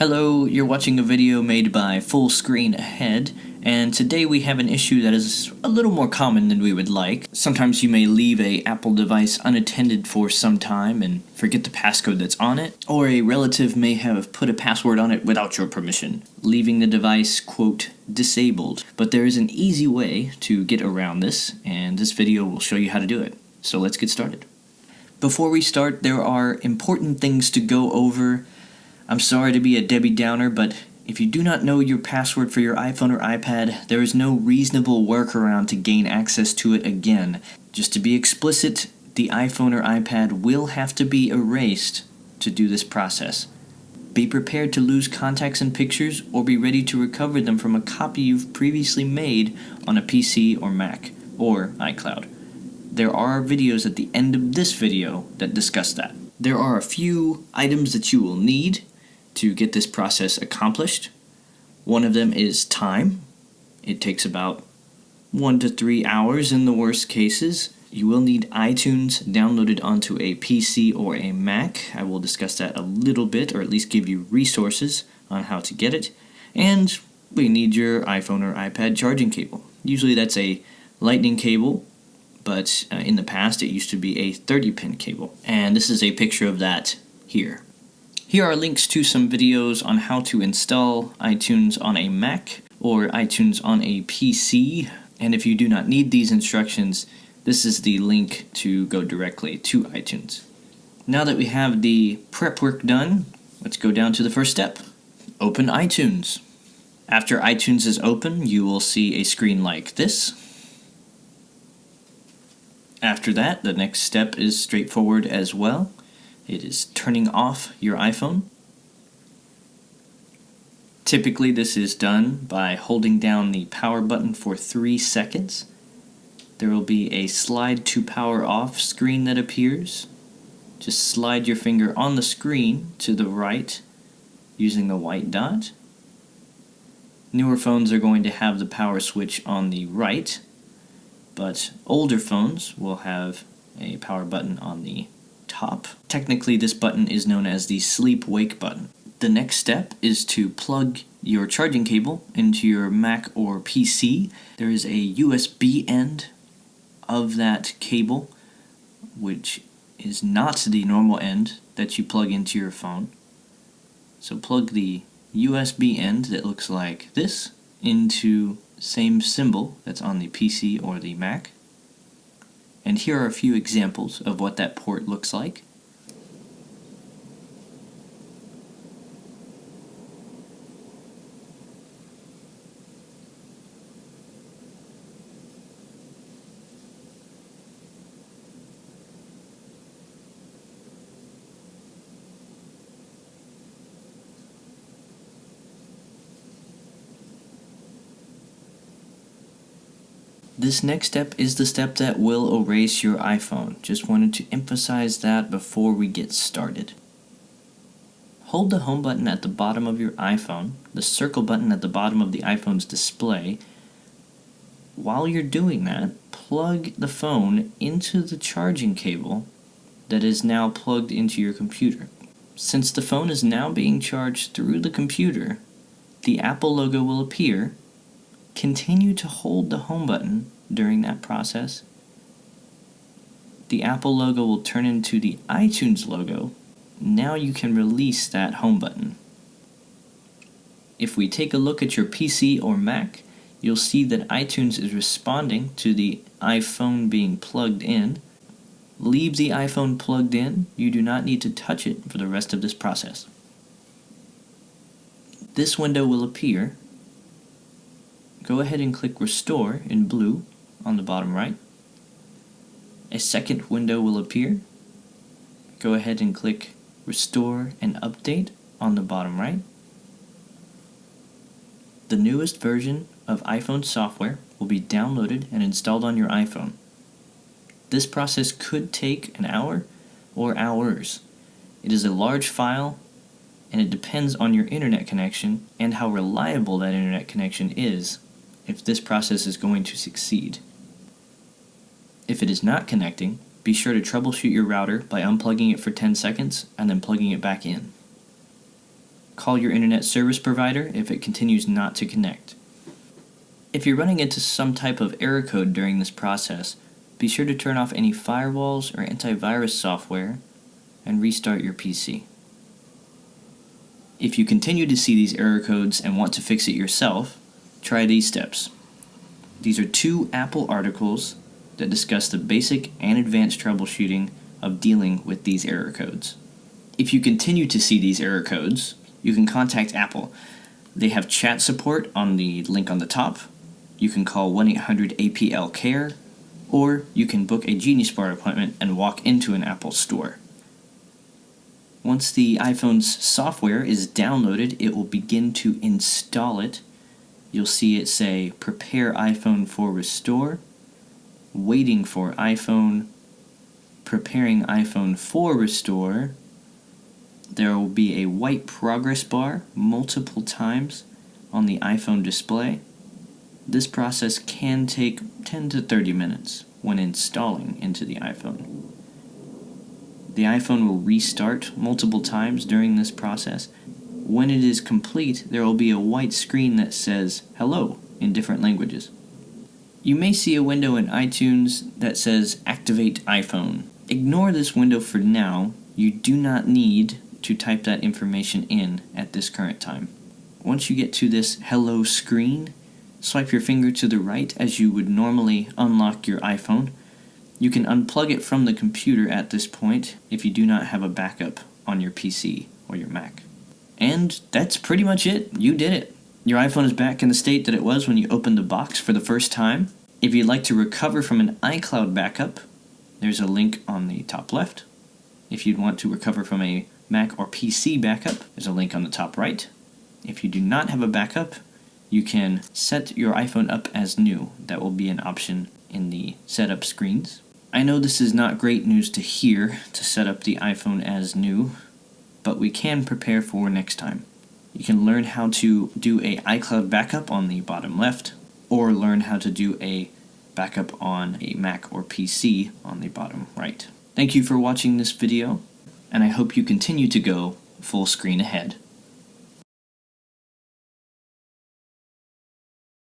Hello, you're watching a video made by Full Screen Ahead, and today we have an issue that is a little more common than we would like. Sometimes you may leave a Apple device unattended for some time and forget the passcode that's on it, or a relative may have put a password on it without your permission, leaving the device, quote, disabled. But there is an easy way to get around this, and this video will show you how to do it. So let's get started. Before we start, there are important things to go over. I'm sorry to be a Debbie Downer, but if you do not know your password for your iPhone or iPad, there is no reasonable workaround to gain access to it again. Just to be explicit, the iPhone or iPad will have to be erased to do this process. Be prepared to lose contacts and pictures, or be ready to recover them from a copy you've previously made on a PC or Mac, or iCloud. There are videos at the end of this video that discuss that. There are a few items that you will need to get this process accomplished. One of them is time. It takes about 1 to 3 hours in the worst cases. You will need iTunes downloaded onto a PC or a Mac. I will discuss that a little bit, or at least give you resources on how to get it. And we need your iPhone or iPad charging cable. Usually that's a lightning cable, but in the past it used to be a 30-pin cable. And this is a picture of that here. Here are links to some videos on how to install iTunes on a Mac or iTunes on a PC. And if you do not need these instructions, this is the link to go directly to iTunes. Now that we have the prep work done, let's go down to the first step. Open iTunes. After iTunes is open, you will see a screen like this. After that, the next step is straightforward as well. It is turning off your iPhone. Typically, this is done by holding down the power button for 3 seconds. There will be a slide to power off screen that appears. Just slide your finger on the screen to the right using the white dot. Newer phones are going to have the power switch on the right, but older phones will have a power button on the top. Technically, this button is known as the sleep-wake button. The next step is to plug your charging cable into your Mac or PC. There is a USB end of that cable, which is not the normal end that you plug into your phone. So plug the USB end that looks like this into same symbol that's on the PC or the Mac. And here are a few examples of what that port looks like. This next step is the step that will erase your iPhone. Just wanted to emphasize that before we get started. Hold the home button at the bottom of your iPhone, the circle button at the bottom of the iPhone's display. While you're doing that, plug the phone into the charging cable that is now plugged into your computer. Since the phone is now being charged through the computer, the Apple logo will appear. Continue to hold the home button during that process. The Apple logo will turn into the iTunes logo. Now you can release that home button. If we take a look at your PC or Mac, you'll see that iTunes is responding to the iPhone being plugged in. Leave the iPhone plugged in. You do not need to touch it for the rest of this process. This window will appear. Go ahead and click Restore in blue on the bottom right. A second window will appear. Go ahead and click Restore and Update on the bottom right. The newest version of iPhone software will be downloaded and installed on your iPhone. This process could take an hour or hours. It is a large file, and it depends on your internet connection and how reliable that internet connection is if this process is going to succeed. If it is not connecting, be sure to troubleshoot your router by unplugging it for 10 seconds and then plugging it back in. Call your internet service provider if it continues not to connect. If you're running into some type of error code during this process, be sure to turn off any firewalls or antivirus software and restart your PC. If you continue to see these error codes and want to fix it yourself, try these steps. These are 2 Apple articles that discuss the basic and advanced troubleshooting of dealing with these error codes. If you continue to see these error codes, you can contact Apple. They have chat support on the link on the top. You can call 1-800-APL-CARE, or you can book a Genius Bar appointment and walk into an Apple store. Once the iPhone's software is downloaded, it will begin to install it. You'll see it say, "Prepare iPhone for restore," "Waiting for iPhone," "Preparing iPhone for restore." There will be a white progress bar multiple times on the iPhone display. This process can take 10 to 30 minutes when installing into the iPhone. The iPhone will restart multiple times during this process. When it is complete, there will be a white screen that says "Hello" in different languages. You may see a window in iTunes that says "Activate iPhone." Ignore this window for now. You do not need to type that information in at this current time. Once you get to this "Hello" screen, swipe your finger to the right as you would normally unlock your iPhone. You can unplug it from the computer at this point if you do not have a backup on your PC or your Mac. And that's pretty much it. You did it. Your iPhone is back in the state that it was when you opened the box for the first time. If you'd like to recover from an iCloud backup, there's a link on the top left. If you'd want to recover from a Mac or PC backup, there's a link on the top right. If you do not have a backup, you can set your iPhone up as new. That will be an option in the setup screens. I know this is not great news to hear, to set up the iPhone as new, but we can prepare for next time. You can learn how to do a iCloud backup on the bottom left, or learn how to do a backup on a Mac or PC on the bottom right. Thank you for watching this video, and I hope you continue to go full screen ahead.